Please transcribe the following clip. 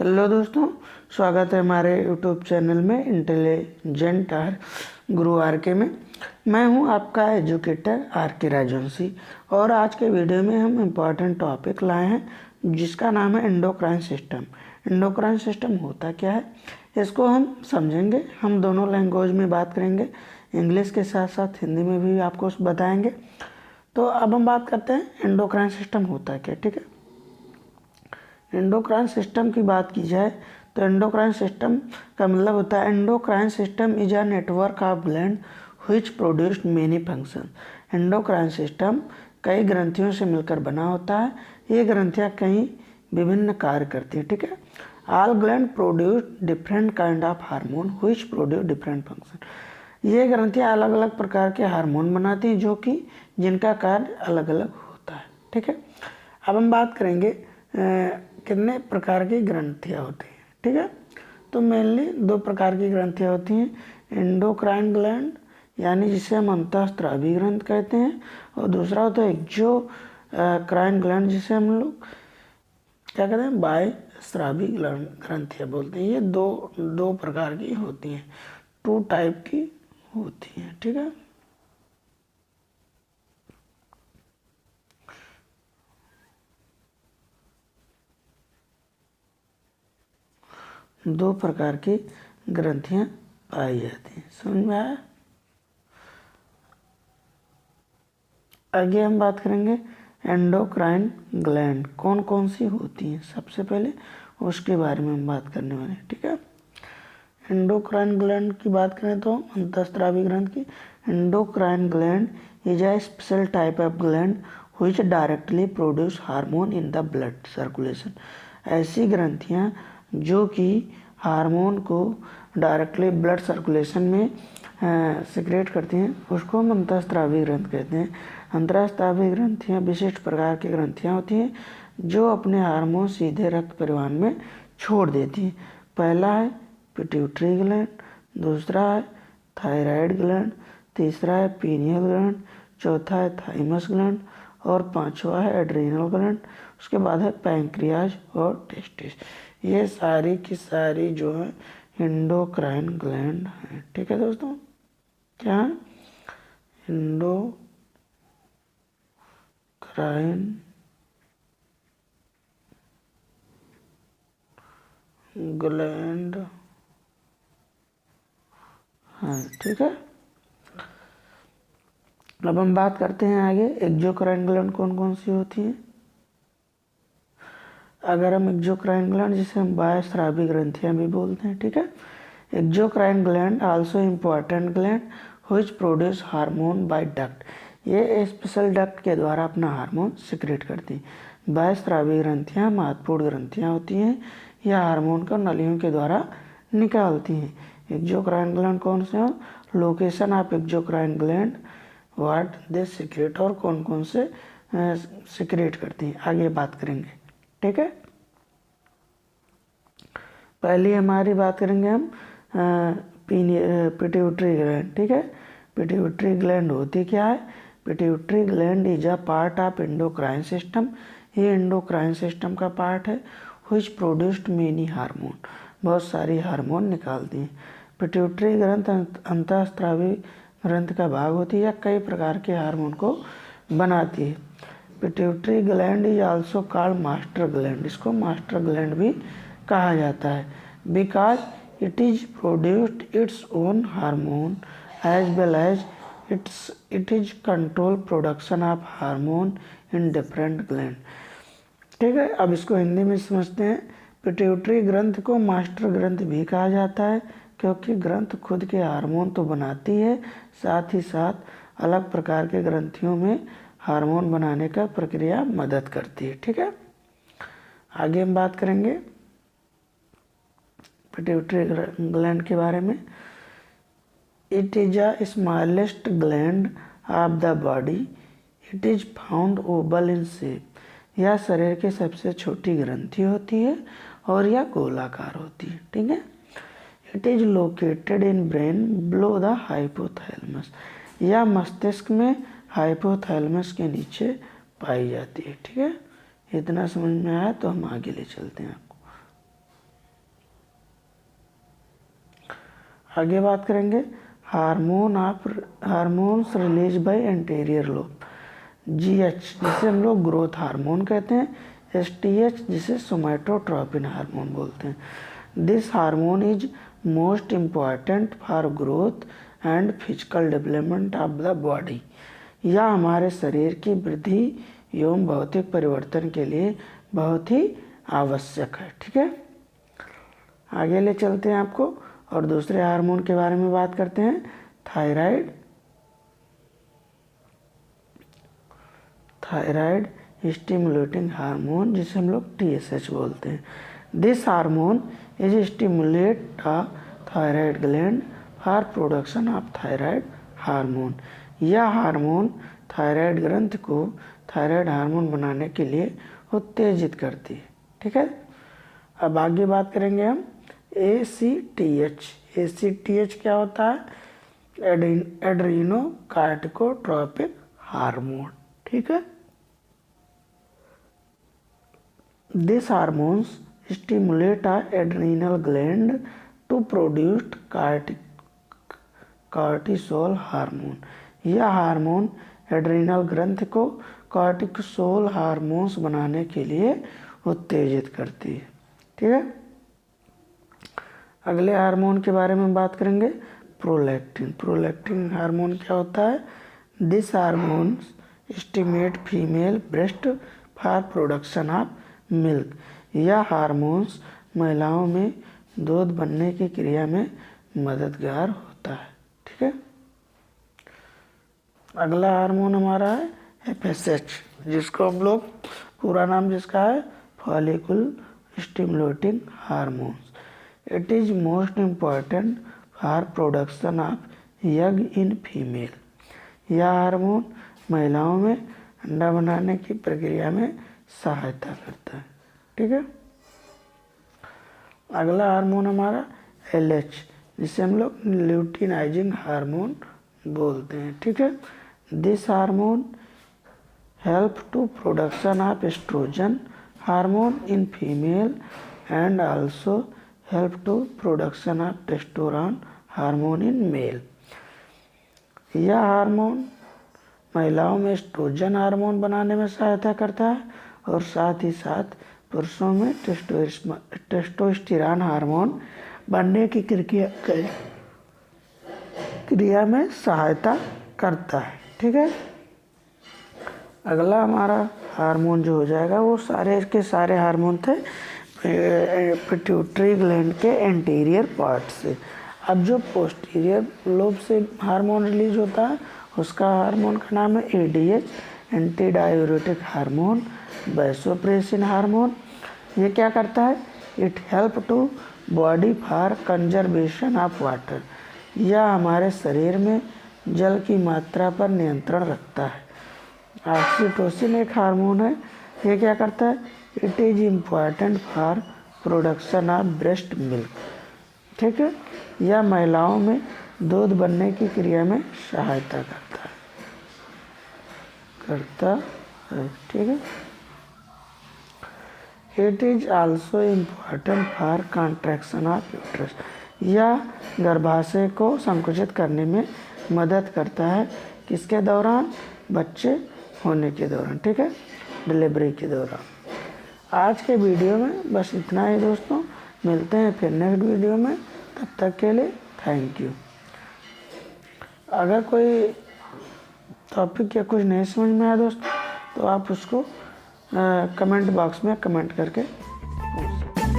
Hello दोस्तों, स्वागत है हमारे यूट्यूब चैनल में इंटेलिजेंट आर गुरु आर के में। मैं हूं आपका एजुकेटर आर के राजवंशी और आज के वीडियो में हम इम्पॉर्टेंट टॉपिक लाए हैं जिसका नाम है एंडोक्राइन सिस्टम। एंडोक्राइन सिस्टम होता क्या है इसको हम समझेंगे। हम दोनों लैंग्वेज में बात करेंगे, इंग्लिश के साथ साथ हिंदी में भी आपको बताएंगे। तो अब हम बात करते हैं एंडोक्राइन सिस्टम होता है क्या। ठीक है, एंडोक्राइन सिस्टम की बात की जाए तो एंडोक्राइन सिस्टम का मतलब होता है endocrine system is a network of gland which produce many function. Endocrine system कई ग्रंथियों से मिलकर बना होता है। ये ग्रंथियाँ कई विभिन्न कार्य करती हैं। ठीक है, all gland produce different kind of hormone which produce different function. ये ग्रंथियाँ अलग अलग प्रकार के हार्मोन बनाती हैं जो कि जिनका कार्य अलग अलग होता है। ठीक है, अब हम बात करेंगे कितने प्रकार की ग्रंथियाँ होती हैं। ठीक है, तो मेनली दो प्रकार की ग्रंथियाँ होती हैं, एंडोक्राइन ग्लैंड यानी जिसे हम अंतःस्रावी ग्रंथ कहते हैं, और दूसरा होता है एक्सोक्राइन ग्लैंड जिसे हम लोग क्या कहते हैं बाह्यस्रावी ग्रंथियाँ बोलते हैं। ये दो प्रकार की होती हैं, टू टाइप की होती हैं। ठीक है, दो प्रकार की ग्रंथियां पाई जाती हैं। समझ में आया। आगे हम बात करेंगे एंडोक्राइन ग्लैंड कौन कौन सी होती हैं। सबसे पहले उसके बारे में हम बात करने वाले हैं। ठीक है, एंडोक्राइन ग्लैंड की बात करें तो अंतःस्रावी ग्रंथ की। Endocrine gland is a special type of gland which directly produce hormone in the blood circulation. ऐसी ग्रंथियां जो कि हार्मोन को डायरेक्टली ब्लड सर्कुलेशन में सिक्रेट करती हैं उसको हम अंतःस्रावी ग्रंथ कहते हैं। अंतःस्रावी ग्रंथियाँ विशिष्ट प्रकार की ग्रंथियाँ होती हैं जो अपने हार्मोन सीधे रक्त परिवहन में छोड़ देती हैं। पहला है पिट्यूटरी ग्लैंड, दूसरा है थायराइड ग्लैंड, तीसरा है पीनियल ग्लैंड, चौथा है थाइमस ग्लैंड और पांचवा है एड्रीनल ग्लैंड। उसके बाद है पैंक्रियाज और टेस्टिस। ये सारी की सारी जो है एंडोक्राइन ग्लैंड है। ठीक है दोस्तों, क्या है एंडोक्राइन ग्लैंड हाँ। ठीक है, अब हम बात करते हैं आगे एक्सोक्राइन ग्लैंड कौन कौन सी होती हैं। अगर हम एक्सोक्राइन ग्लैंड जिसे हम बाह्यस्रावी ग्रंथियां भी बोलते हैं। ठीक है, exocrine gland also important gland which produce hormone by duct. ये स्पेशल डक्ट के द्वारा अपना हार्मोन सिक्रेट करती हैं। बाह्यस्रावी ग्रंथियां महत्वपूर्ण ग्रंथियां होती हैं, यह हार्मोन को नलियों के द्वारा निकालती हैं। एक्सोक्राइन ग्लैंड कौन से हैं, location of exocrine gland, what they secrete और कौन कौन से सिक्रेट करती हैं आगे बात करेंगे। ठीक है, पहली हमारी बात करेंगे हम पिट्यूटरी ग्लैंड। ठीक है, पिट्यूटरी ग्लैंड होती क्या है। Pituitary gland is a part of endocrine system. ये एंडोक्राइन सिस्टम का पार्ट है। व्हिच प्रोड्यूस्ड मेनी हार्मोन, बहुत सारी हार्मोन निकालती हैं। पिट्यूटरी ग्रंथ अंतःस्रावी ग्रंथ का भाग होती है या कई प्रकार के हार्मोन को बनाती है। Pituitary gland is also called master gland, इसको मास्टर ग्लैंड भी कहा जाता है because it is produced its own hormone as well as it is control production of hormone in different gland. ठीक है, अब इसको हिंदी में समझते हैं। पिट्यूटरी ग्रंथ को मास्टर ग्रंथ भी कहा जाता है क्योंकि ग्रंथ खुद के हार्मोन तो बनाती है, साथ ही साथ अलग प्रकार के ग्रंथियों में हार्मोन बनाने का प्रक्रिया मदद करती है। ठीक है, आगे हम बात करेंगे पिट्यूटरी ग्लैंड के बारे में। It is a smallest gland of the body, it is found oval in shape. यह शरीर की सबसे छोटी ग्रंथि होती है और यह गोलाकार होती है। ठीक है, it is located in brain below the hypothalamus. यह मस्तिष्क में हाइपोथैलेमस के नीचे पाई जाती है। ठीक है, इतना समझ में आया तो हम आगे ले चलते हैं आपको। आगे बात करेंगे hormones release by anterior lobe. GH जिसे हम लोग ग्रोथ हार्मोन कहते हैं, STH जिसे सोमैटोट्रोपिन हार्मोन बोलते हैं। This hormone is most important for growth and physical development of the body. यह हमारे शरीर की वृद्धि एवं भौतिक परिवर्तन के लिए बहुत ही आवश्यक है। ठीक है, आगे ले चलते हैं आपको और दूसरे हार्मोन के बारे में बात करते हैं। थायराइड स्टिमुलेटिंग हार्मोन जिसे हम लोग TSH बोलते हैं। This hormone is stimulate the thyroid gland for production of thyroid hormone. यह हार्मोन थायराइड ग्रंथि को थायराइड हार्मोन बनाने के लिए उत्तेजित करती है। ठीक है, अब आगे बात करेंगे हम ACTH। ACTH क्या होता है? Adrenocorticotropic hormone. ठीक है, this hormones stimulate adrenal gland to produce cortisol hormone. यह हार्मोन एड्रीनल ग्रंथि को कार्टिसोल हार्मोन्स बनाने के लिए उत्तेजित करती है। ठीक है, अगले हार्मोन के बारे में बात करेंगे प्रोलैक्टिन। प्रोलैक्टिन हार्मोन क्या होता है? This hormone stimulate female breast for production of milk. यह हार्मोन्स महिलाओं में दूध बनने की क्रिया में मददगार होता है। ठीक है, अगला हार्मोन हमारा है FSH, जिसको हम लोग पूरा नाम जिसका है follicle stimulating hormones. It is most important for production of egg in female. यह हार्मोन महिलाओं में अंडा बनाने की प्रक्रिया में सहायता करता है। ठीक है, अगला हार्मोन हमारा LH, जिसे हम लोग ल्यूटिनाइजिंग हार्मोन बोलते हैं। ठीक है, this hormone help to production of estrogen hormone in female and also help to production of testosterone hormone in male. यह हार्मोन महिलाओं में एस्ट्रोजन हार्मोन बनाने में सहायता करता है और साथ ही साथ पुरुषों में टेस्टोस्टेरोन हार्मोन बनने की क्रिया में सहायता करता है। ठीक है, अगला हमारा हार्मोन जो हो जाएगा वो सारे के सारे हार्मोन थे पिट्यूटरी ग्लैंड के एंटीरियर पार्ट से। अब जो पोस्टीरियर लोब से हार्मोन रिलीज होता है उसका हार्मोन का नाम है ADH, anti diuretic hormone, vasopressin hormone. ये क्या करता है? It help to body for conservation of water. यह हमारे शरीर में जल की मात्रा पर नियंत्रण रखता है। ऑक्सीटोसिन एक हार्मोन है, ये क्या करता है? It is important for production of breast milk. ठीक है, यह महिलाओं में दूध बनने की क्रिया में सहायता करता है। ठीक है, it is also important for contraction of uterus. यह गर्भाशय को संकुचित करने में मदद करता है। किसके दौरान? बच्चे होने के दौरान। ठीक है, डिलीवरी के दौरान। आज के वीडियो में बस इतना ही दोस्तों, मिलते हैं फिर नेक्स्ट वीडियो में। तब तक के लिए थैंक यू। अगर कोई टॉपिक या कुछ नहीं समझ में आया दोस्तों तो आप उसको कमेंट बॉक्स में कमेंट करके पूछ सकते हैं।